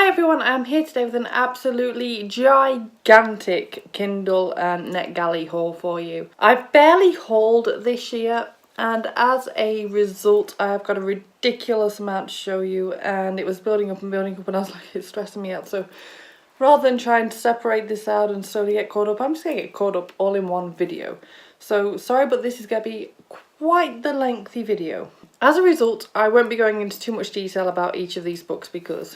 Hi everyone, I'm here today with an absolutely gigantic Kindle NetGalley haul for you. I've barely hauled this year, and as a result I've got a ridiculous amount to show you, and it was building up and I was like, it's stressing me out. So rather than trying to separate this out and slowly get caught up, I'm just going to get caught up all in one video. So sorry, but this is going to be quite the lengthy video. As a result, I won't be going into too much detail about each of these books because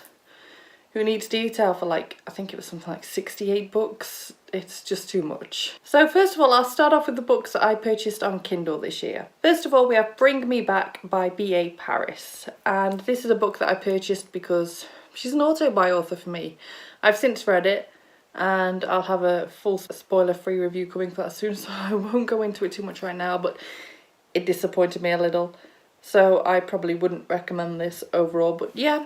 who needs detail for, like, I think it was something like 68 books. It's just too much. So first of all, I'll start off with the books that I purchased on Kindle this year. First of all, we have Bring Me Back by B.A. Paris. And this is a book that I purchased because she's an auto-buy author for me. I've since read it and I'll have a full spoiler-free review coming for that soon, so I won't go into it too much right now, but it disappointed me a little. So I probably wouldn't recommend this overall, but yeah,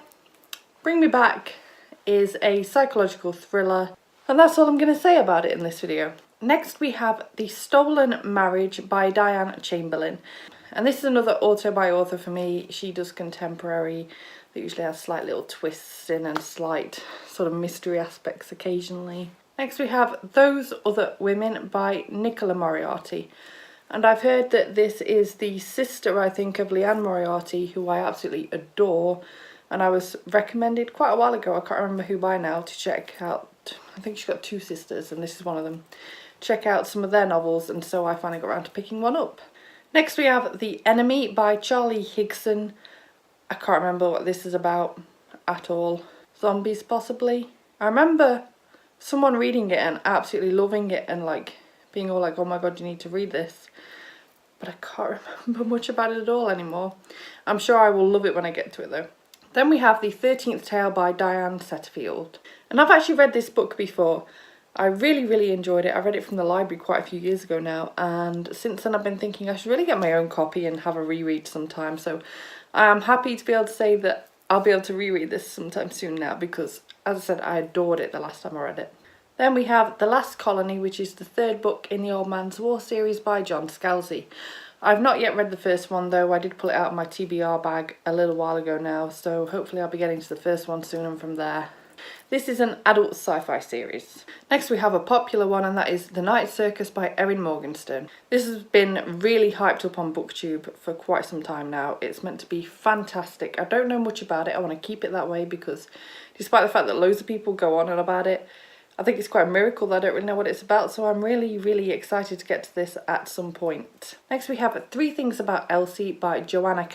Bring Me Back is a psychological thriller, and that's all I'm going to say about it in this video. Next we have The Stolen Marriage by Diane Chamberlain, and this is another auto-buy author for me. She does contemporary that usually has slight little twists in and slight sort of mystery aspects occasionally. Next we have Those Other Women by Nicola Moriarty, and I've heard that this is the sister, I think, of Liane Moriarty, who I absolutely adore. And I was recommended quite a while ago, I can't remember who by now, to check out, I think she's got two sisters and this is one of them, check out some of their novels, and so I finally got around to picking one up. Next we have The Enemy by Charlie Higson. I can't remember what this is about at all. Zombies possibly? I remember someone reading it and absolutely loving it and like being all like, oh my god, you need to read this. But I can't remember much about it at all anymore. I'm sure I will love it when I get to it though. Then we have The 13th Tale by Diane Setterfield. And I've actually read this book before. I really enjoyed it. I read it from the library quite a few years ago now, and since then I've been thinking I should really get my own copy and have a reread sometime. So I'm happy to be able to say that I'll be able to reread this sometime soon now because, as I said, I adored it the last time I read it. Then we have The Last Colony, which is the third book in the Old Man's War series by John Scalzi. I've not yet read the first one though. I did pull it out of my TBR bag a little while ago now, so hopefully I'll be getting to the first one soon and from there. This is an adult sci-fi series. Next we have a popular one, and that is The Night Circus by Erin Morgenstern. This has been really hyped up on BookTube for quite some time now. It's meant to be fantastic. I don't know much about it. I want to keep it that way because despite the fact that loads of people go on and about it, I think it's quite a miracle that I don't really know what it's about, so I'm really excited to get to this at some point. Next we have Three Things About Elsie by Joanna,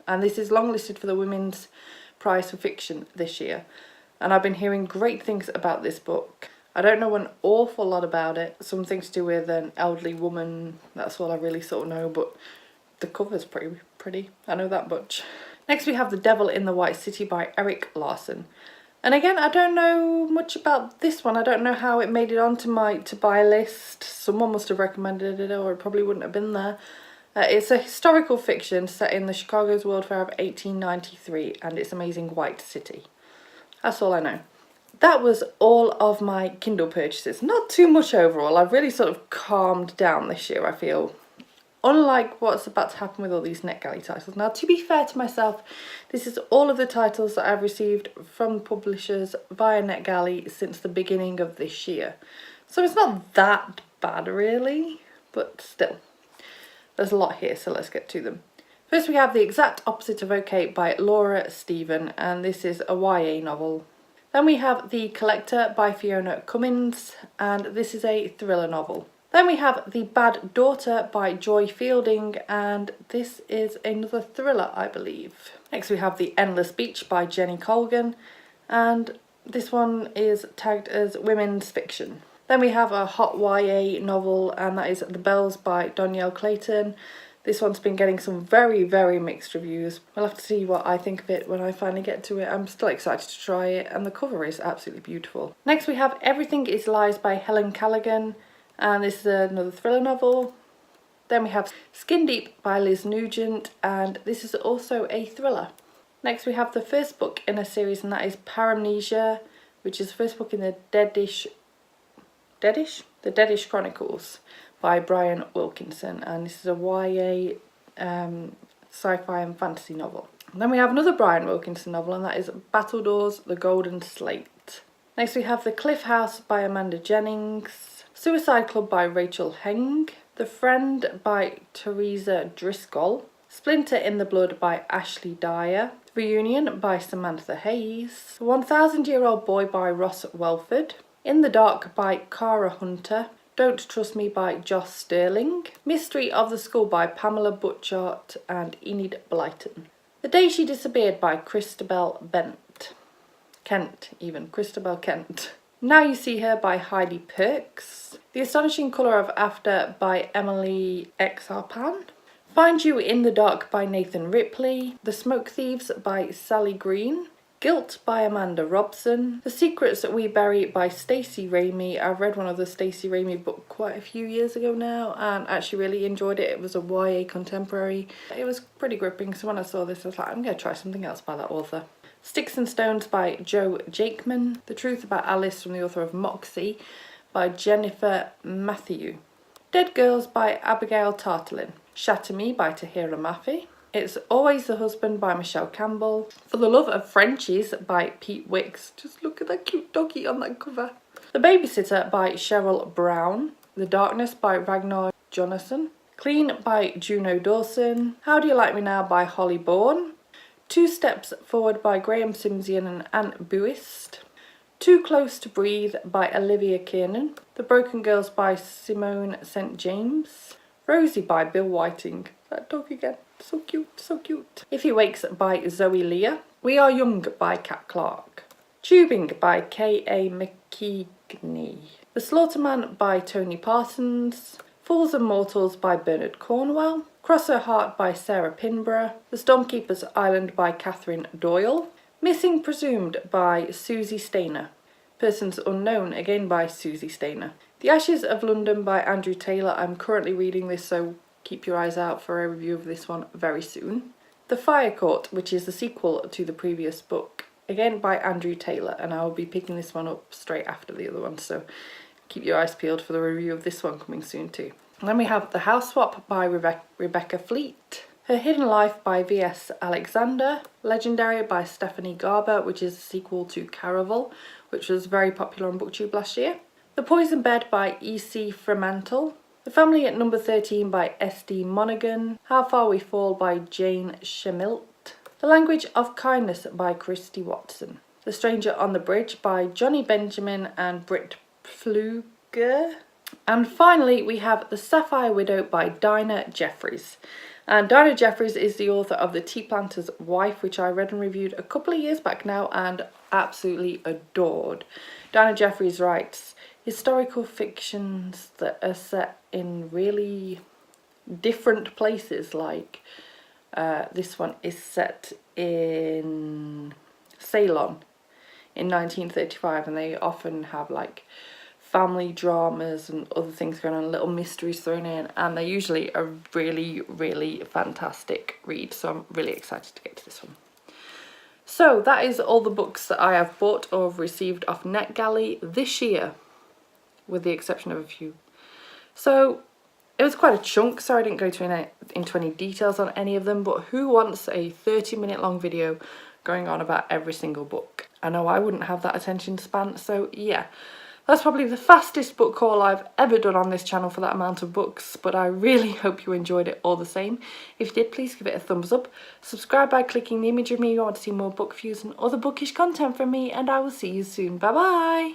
and this is longlisted for the Women's Prize for Fiction this year. And I've been hearing great things about this book. I don't know an awful lot about it, something to do with an elderly woman, that's all I really sort of know, but the cover's pretty, I know that much. Next we have The Devil in the White City by Erik, Larson. And again, I don't know much about this one. I don't know how it made it onto my to-buy list. Someone must have recommended it, or it probably wouldn't have been there. It's a historical fiction set in the Chicago's World Fair of 1893 and its amazing White City. That's all I know. That was all of my Kindle purchases. Not too much overall. I've really sort of calmed down this year, I feel. Unlike what's about to happen with all these NetGalley titles. Now, to be fair to myself, this is all of the titles that I've received from publishers via NetGalley since the beginning of this year. So it's not that bad, really, but still. There's a lot here, so let's get to them. First, we have The Exact Opposite of OK by Laura Stephen, and this is a YA novel. Then we have The Collector by Fiona Cummins, and this is a thriller novel. Then we have The Bad Daughter by Joy Fielding, and this is another thriller, I believe. Next we have The Endless Beach by Jenny Colgan, and this one is tagged as women's fiction. Then we have a hot YA novel, and that is The Bells by Donielle Clayton. This one's been getting some very mixed reviews. We'll have to see what I think of it when I finally get to it. I'm still excited to try it, and the cover is absolutely beautiful. Next we have Everything Is Lies by Helen Callaghan, and this is another thriller novel. Then we have Skin Deep by Liz Nugent, and this is also a thriller. Next we have the first book in a series, and that is Paramnesia, which is the first book in the Deadish Chronicles by Brian Wilkinson, and this is a YA sci-fi and fantasy novel. And then we have another Brian Wilkinson novel, and that is Battledores, The Golden Slate. Next we have The Cliff House by Amanda Jennings, Suicide Club by Rachel Heng, The Friend by Teresa Driscoll, Splinter in the Blood by Ashley Dyer, Reunion by Samantha Hayes, The 1000-Year-Old Boy by Ross Welford, In the Dark by Cara Hunter, Don't Trust Me by Joss Sterling, Mystery of the School by Pamela Butchart and Enid Blyton, The Day She Disappeared by Christabel Christabel Kent. Now You See Her by Heidi Perks, The Astonishing Colour of After by Emily Exarpan, Find You in the Dark by Nathan Ripley, The Smoke Thieves by Sally Green, Guilt by Amanda Robson, The Secrets That We Bury by Stacey Ramey. I've read one of the Stacey Ramey book quite a few years ago now and actually really enjoyed it. It was a YA contemporary. It was pretty gripping, so when I saw this I was like, I'm going to try something else by that author. Sticks and Stones by Joe Jakeman, The Truth About Alice from the author of Moxie by Jennifer Matthew, Dead Girls by Abigail Tartelin, Shatter Me by Tahira Mafi, It's Always the Husband by Michelle Campbell, For the Love of Frenchies by Pete Wicks. Just look at that cute doggy on that cover. The Babysitter by Cheryl Brown, The Darkness by Ragnar Jonasson, Clean by Juno Dawson, How Do You Like Me Now by Holly Bourne, Two Steps Forward by Graham Simsian and Anne Buist, Too Close to Breathe by Olivia Kiernan, The Broken Girls by Simone St. James, Rosie by Bill Whiting. That dog again. So cute, so cute. If He Wakes by Zoe Leah, We Are Young by Kat Clark, Tubing by K.A. McKeagney, The Slaughterman by Tony Parsons, Fools and Mortals by Bernard Cornwell, Cross Her Heart by Sarah Pinborough, The Stormkeeper's Island by Catherine Doyle, Missing Presumed by Susie Stainer, Persons Unknown again by Susie Stainer, The Ashes of London by Andrew Taylor. I'm currently reading this, so keep your eyes out for a review of this one very soon. The Fire Court, which is the sequel to the previous book, again by Andrew Taylor, and I will be picking this one up straight after the other one, so keep your eyes peeled for the review of this one coming soon too. And then we have The House Swap by Rebecca Fleet, Her Hidden Life by V.S. Alexander, Legendary by Stephanie Garber, which is a sequel to Caraval, which was very popular on BookTube last year, The Poison Bed by E.C. Fremantle, The Family at Number 13 by S.D. Monaghan, How Far We Fall by Jane Schemilt, The Language of Kindness by Christy Watson, The Stranger on the Bridge by Johnny Benjamin and Britt Pfluger. And finally we have The Sapphire Widow by Dinah Jeffries. And Dinah Jeffries is the author of The Tea Planter's Wife, which I read and reviewed a couple of years back now and absolutely adored. Dinah Jeffries writes historical fictions that are set in really different places, like this one is set in Ceylon in 1935, and they often have like family dramas and other things going on, little mysteries thrown in, and they're usually a really, really fantastic read, so I'm really excited to get to this one. So that is all the books that I have bought or have received off NetGalley this year, with the exception of a few. So it was quite a chunk, so I didn't go into any details on any of them, but who wants a 30-minute long video going on about every single book? I know I wouldn't have that attention span, so yeah. That's probably the fastest book haul I've ever done on this channel for that amount of books, but I really hope you enjoyed it all the same. If you did, please give it a thumbs up. Subscribe by clicking the image of me if you want to see more book views and other bookish content from me, and I will see you soon. Bye bye!